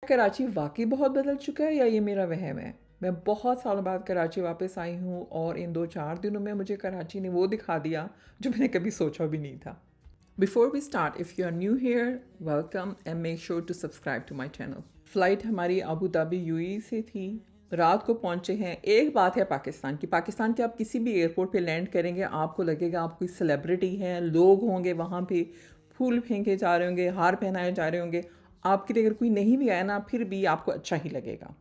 कराची वाकई बहुत बदल चुका है या ये मेरा वहम है? मैं बहुत सालों बाद कराची वापस आई हूँ और इन 2-4 दिनों में मुझे कराची ने वो दिखा दिया जो मैंने कभी सोचा भी नहीं था। Before we start, if you are new here, welcome and make sure to subscribe to my channel. Flight हमारी अबू धाबी यूएई से थी। रात को पहुंचे हैं। एक बात है पाकिस्तान की, पाकिस्तान के आप किसी भी एयरपोर्ट पे लैंड करेंगे आपको लगेगा आप कोई सेलिब्रिटी हैं, लोग होंगे वहाँ पे, फूल फेंके जा रहे होंगे, हार पहनाए जा रहे होंगे। आपके लिए अगर कोई नहीं भी आया ना फिर भी आपको अच्छा ही लगेगा।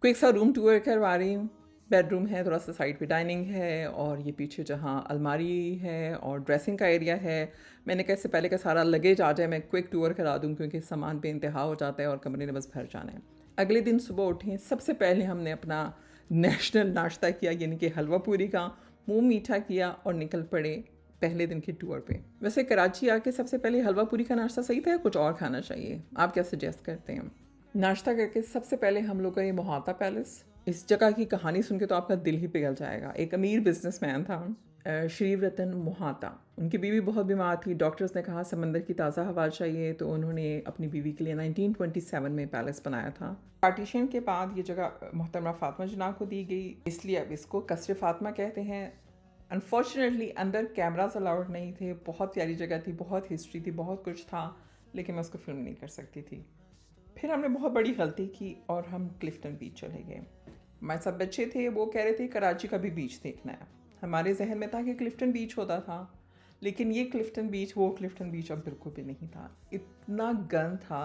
क्विक सा रूम टूर करवा रही हूँ। बेडरूम है, थोड़ा सा साइड पे डाइनिंग है और ये पीछे जहाँ अलमारी है और ड्रेसिंग का एरिया है। मैंने कहा इससे पहले का सारा लगेज आ जाए मैं क्विक टूर करा दूँ क्योंकि सामान पे इंतहा हो जाता है और कमरे ने बस भर जाना है। अगले दिन सुबह उठे, सबसे पहले हमने अपना नेशनल नाश्ता किया यानी कि हलवा पूरी का, मुँह मीठा किया और निकल पड़े पहले दिन के टूर पे। वैसे कराची आके सबसे पहले हलवा पूरी का नाश्ता सही था या कुछ और खाना चाहिए? आप क्या सजेस्ट करते हैं? नाश्ता करके सबसे पहले हम लोग गए मोहाता पैलेस। इस जगह की कहानी सुन के तो आपका दिल ही पिघल जाएगा। एक अमीर बिजनेसमैन था श्री रतन मोहाता। उनकी बीवी बहुत बीमार थी। डॉक्टर्स ने कहा समंदर की ताज़ा हवा चाहिए तो उन्होंने अपनी बीवी के लिए 1927 में पैलेस बनाया था। पार्टीशन के बाद ये जगह मोहतरमा फातिमा जिन्ना को दी गई, इसलिए अब इसको कसर फातिमा कहते हैं। अनफॉर्चुनेटली अंदर कैमरास अलाउड नहीं थे। बहुत प्यारी जगह थी, बहुत हिस्ट्री थी, बहुत कुछ था, लेकिन मैं उसको फिल्म नहीं कर सकती थी। फिर हमने बहुत बड़ी गलती की और हम क्लिफ्टन बीच चले गए। हमारे साथ बच्चे थे, वो कह रहे थे कराची का भी बीच देखना है। हमारे जहन में था कि क्लिफ्टन बीच होता था, लेकिन ये क्लिफ्टन बीच वो क्लिफ्टन बीच अब बिल्कुल भी नहीं था। इतना गंद था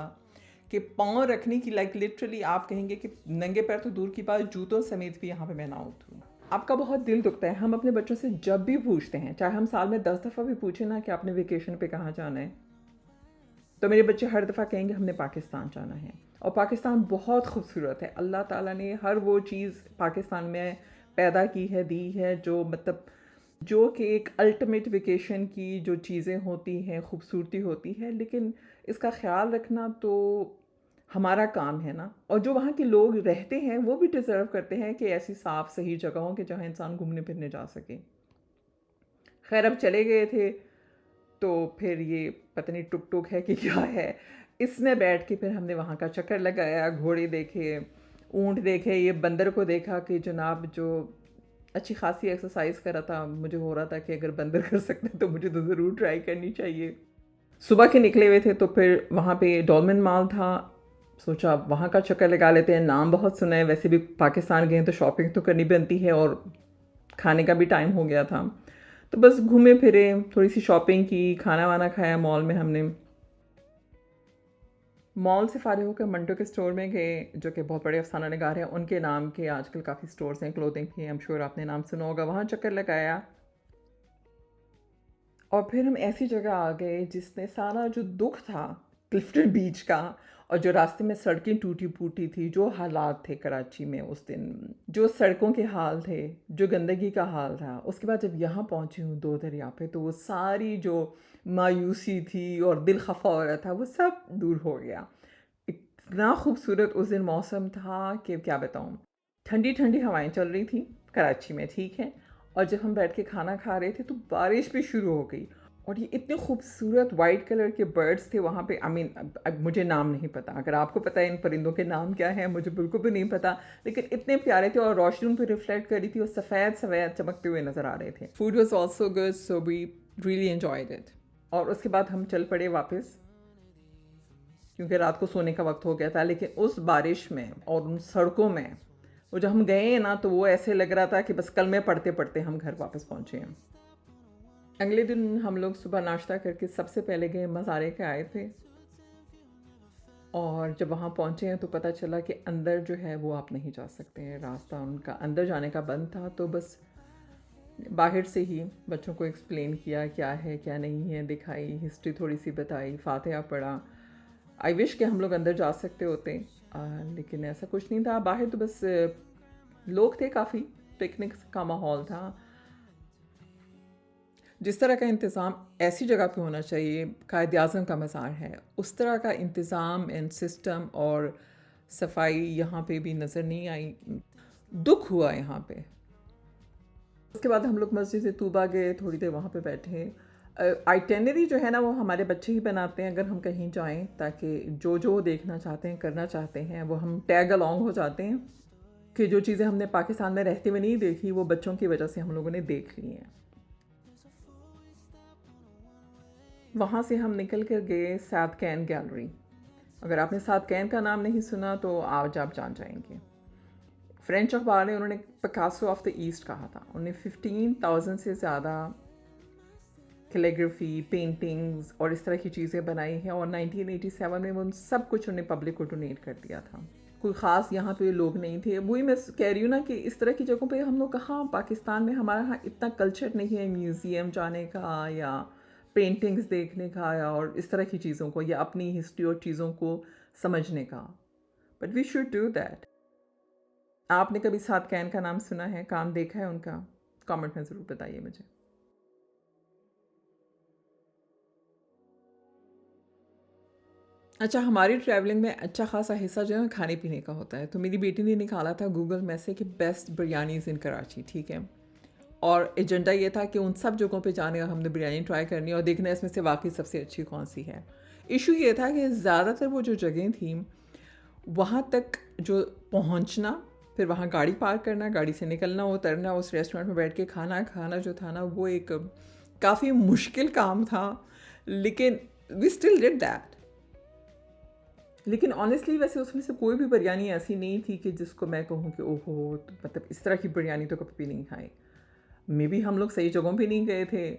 कि पाँव रखने की लाइक लिटरली आप कहेंगे कि नंगे पैर तो दूर की बात, जूतों समेत भी यहाँ पे मैं ना उतरूँ। आपका बहुत दिल दुखता है। हम अपने बच्चों से जब भी पूछते हैं, चाहे हम साल में 10 दफ़ा भी पूछें ना कि आपने वेकेशन पे कहाँ जाना है, तो मेरे बच्चे हर दफ़ा कहेंगे हमने पाकिस्तान जाना है। और पाकिस्तान बहुत खूबसूरत है। अल्लाह ताला ने हर वो चीज़ पाकिस्तान में पैदा की है, दी है, जो मतलब जो कि एक अल्टीमेट वेकेशन की जो चीज़ें होती हैं, खूबसूरती होती है, लेकिन इसका ख़्याल रखना तो हमारा काम है ना। और जो वहाँ के लोग रहते हैं वो भी डिज़र्व करते हैं कि ऐसी साफ़ सही जगह हो कि जहाँ इंसान घूमने फिरने जा सके। खैर अब चले गए थे तो फिर ये पता नहीं टुक टुक है कि क्या है, इसमें बैठ के फिर हमने वहाँ का चक्कर लगाया, घोड़े देखे, ऊँट देखे, ये बंदर को देखा कि जनाब जो अच्छी खासी एक्सरसाइज कर रहा था। मुझे हो रहा था कि अगर बंदर कर सकते हैं तो मुझे तो ज़रूर ट्राई करनी चाहिए। सुबह के निकले हुए थे तो फिर वहाँ पे डॉल्मेन मॉल था, सोचा वहाँ का चक्कर लगा लेते हैं। नाम बहुत सुना है, वैसे भी पाकिस्तान गए तो शॉपिंग तो करनी बनती है और खाने का भी टाइम हो गया था, तो बस घूमे फिरे, थोड़ी सी शॉपिंग की, खाना वाना खाया मॉल में हमने। मॉल से फारिग होकर मंटो के स्टोर में गए जो कि बहुत बड़े अफसाना निगार हैं। उनके नाम के आजकल काफ़ी स्टोर्स हैं क्लोथिंग के, आई एम श्योर आपने नाम सुना होगा। वहाँ चक्कर लगाया और फिर हम ऐसी जगह आ गए जिसने सारा जो दुख था क्लिफ्टन बीच का, और जो रास्ते में सड़कें टूटी फूटी थी, जो हालात थे कराची में उस दिन, जो सड़कों के हाल थे, जो गंदगी का हाल था, उसके बाद जब यहाँ पहुँची हूँ दो दरिया पे तो वो सारी जो मायूसी थी और दिल खफा हो रहा था वो सब दूर हो गया। इतना खूबसूरत उस दिन मौसम था कि क्या बताऊँ। ठंडी ठंडी हवाएं चल रही थी कराची में, ठीक है। और जब हम बैठ के खाना खा रहे थे तो बारिश भी शुरू हो गई और ये इतने खूबसूरत वाइट कलर के बर्ड्स थे वहाँ पे। आई मीन अब मुझे नाम नहीं पता, अगर आपको पता है इन परिंदों के नाम क्या हैं, मुझे बिल्कुल भी नहीं पता, लेकिन इतने प्यारे थे और रोशनी उन पर रिफ्लेक्ट कर रही थी और सफ़ेद सफ़ेद चमकते हुए नज़र आ रहे थे। Food was also good so we really enjoyed it. और उसके बाद हम चल पड़े वापस क्योंकि रात को सोने का वक्त हो गया था। लेकिन उस बारिश में और उन सड़कों में वो जब हम गए ना तो वो ऐसे लग रहा था कि बस कल में पढ़ते पढ़ते हम घर वापस पहुँचे हैं। अगले दिन हम लोग सुबह नाश्ता करके सबसे पहले गए मज़ारे के आए थे, और जब वहाँ पहुँचे हैं तो पता चला कि अंदर जो है वो आप नहीं जा सकते हैं, रास्ता उनका अंदर जाने का बंद था। तो बस बाहर से ही बच्चों को एक्सप्लेन किया क्या है क्या नहीं है, दिखाई, हिस्ट्री थोड़ी सी बताई, फातिहा पढ़ा। आई विश कि हम लोग अंदर जा सकते होते, लेकिन ऐसा कुछ नहीं था। बाहर तो बस लोग थे, काफ़ी पिकनिक का माहौल था। जिस तरह का इंतज़ाम ऐसी जगह पे होना चाहिए, कायद आज़म का मज़ार है, उस तरह का इंतज़ाम एंड सिस्टम और सफाई यहाँ पे भी नज़र नहीं आई। दुख हुआ यहाँ पे। उसके बाद हम लोग मस्जिद तूबा गए, थोड़ी देर वहाँ पे बैठे। आइटेनरी जो है ना वो हमारे बच्चे ही बनाते हैं अगर हम कहीं जाएं, ताकि जो जो देखना चाहते हैं करना चाहते हैं वो हम टैग अलॉन्ग हो जाते हैं कि जो चीज़ें हमने पाकिस्तान में रहते हुए नहीं देखी वो बच्चों की वजह से हम लोगों ने देख ली हैं। वहाँ से हम निकल कर गए साउथ कैन गैलरी। अगर आपने साउथ कैन का नाम नहीं सुना तो आज आप जान जाएंगे। फ्रेंच अखबार ने उन्होंने पिकासो ऑफ द ईस्ट कहा था। उन्होंने 15,000 से ज़्यादा कैलीग्राफी, पेंटिंग्स और इस तरह की चीज़ें बनाई हैं और 1987 में वो उन सब कुछ उन्हें पब्लिक को डोनेट कर दिया था। कोई ख़ास यहाँ पे लोग नहीं थे। वही मैं कह रही हूँ ना कि इस तरह की जगहों पे हम लोग कहाँ, पाकिस्तान में हमारा यहाँ इतना कल्चर नहीं है म्यूज़ियम जाने का या पेंटिंग्स देखने का या और इस तरह की चीज़ों को या अपनी हिस्ट्री और चीज़ों को समझने का। But we should do that. आपने कभी सात कैन का नाम सुना है, काम देखा है उनका? कमेंट में ज़रूर बताइए मुझे। अच्छा, हमारी ट्रैवलिंग में अच्छा खासा हिस्सा जो है खाने पीने का होता है। तो मेरी बेटी ने निकाला था गूगल में से कि बेस्ट बिरयानीज़ इन कराची, ठीक है। और एजेंडा ये था कि उन सब जगहों पे जाने और हमने बिरयानी ट्राई करनी और देखना इसमें से वाकई सबसे अच्छी कौन सी है। इशू ये था कि ज़्यादातर वो जो जगह थी वहाँ तक जो पहुँचना, फिर वहाँ गाड़ी पार्क करना, गाड़ी से निकलना, उतरना, उस रेस्टोरेंट में बैठ के खाना खाना जो था ना वो एक काफ़ी मुश्किल काम था। लेकिन वी स्टिल डिड दैट। लेकिन ऑनेस्टली वैसे उसमें से कोई भी बिरयानी ऐसी नहीं थी कि जिसको मैं कहूँ कि ओहो, तो मतलब इस तरह की बिरयानी तो कभी भी नहीं खाई। मे बी हम लोग सही जगहों पे नहीं गए थे।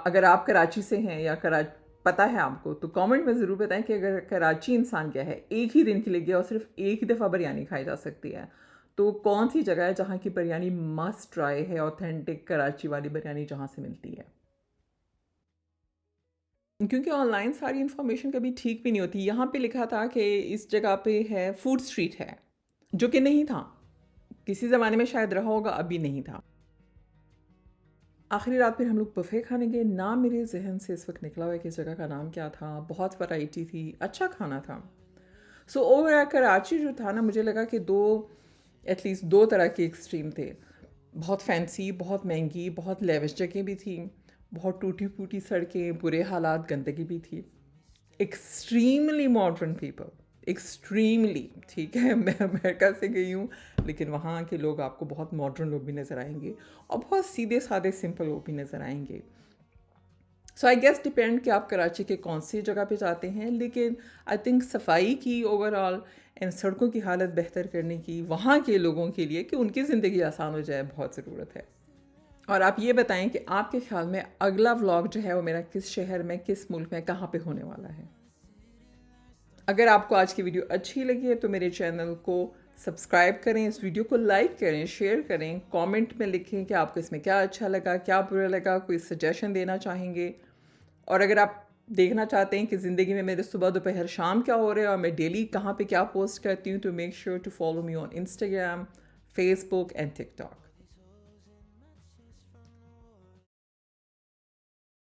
अगर आप कराची से हैं या पता है आपको तो कमेंट में ज़रूर बताएं कि अगर कराची इंसान क्या है, एक ही दिन के लिए गया और सिर्फ एक ही दफ़ा बिरयानी खाई जा सकती है, तो कौन सी जगह है जहाँ की बिरयानी मस्ट ट्राई है, ऑथेंटिक कराची वाली बिरयानी जहाँ से मिलती है। क्योंकि ऑनलाइन सारी इन्फॉर्मेशन कभी ठीक भी नहीं होती। यहाँ पे लिखा था कि इस जगह पे है फूड स्ट्रीट है, जो कि नहीं था। किसी ज़माने में शायद रहा होगा, अभी नहीं था। आखिरी रात फिर हम लोग बुफ़े खाने गए। नाम मेरे जहन से इस वक्त निकला हुआ है कि इस जगह का नाम क्या था। बहुत वैरायटी थी, अच्छा खाना था। सो ओवरऑल कराची जो था ना, मुझे लगा कि एटलीस्ट दो तरह के एक्सट्रीम थे। बहुत फैंसी, बहुत महंगी, बहुत लेविश जगह भी थी, बहुत टूटी फूटी सड़कें, बुरे हालात, गंदगी भी थी। एक्सट्रीमली मॉडर्न पीपल, एक्सट्रीमली, ठीक है। मैं अमेरिका से गई हूँ, लेकिन वहाँ के लोग आपको बहुत मॉडर्न लोग भी नज़र आएंगे और बहुत सीधे साधे सिंपल लोग भी नज़र आएंगे। सो आई गेस डिपेंड कि आप कराची के कौन सी जगह पे जाते हैं। लेकिन आई थिंक सफाई की ओवरऑल एंड सड़कों की हालत बेहतर करने की वहाँ के लोगों के लिए कि उनकी ज़िंदगी आसान हो जाए बहुत ज़रूरत है। और आप ये बताएं कि आपके ख्याल में अगला व्लॉग जो है वो मेरा किस शहर में, किस मुल्क में, कहाँ पे होने वाला है। अगर आपको आज की वीडियो अच्छी लगी है तो मेरे चैनल को सब्सक्राइब करें, इस वीडियो को लाइक करें, शेयर करें, कमेंट में लिखें कि आपको इसमें क्या अच्छा लगा, क्या बुरा लगा, कोई सजेशन देना चाहेंगे। और अगर आप देखना चाहते हैं कि ज़िंदगी में मेरे सुबह दोपहर शाम क्या हो रहा है और मैं डेली कहाँ पे क्या पोस्ट करती हूँ, तो make sure to follow me on Instagram, Facebook and TikTok.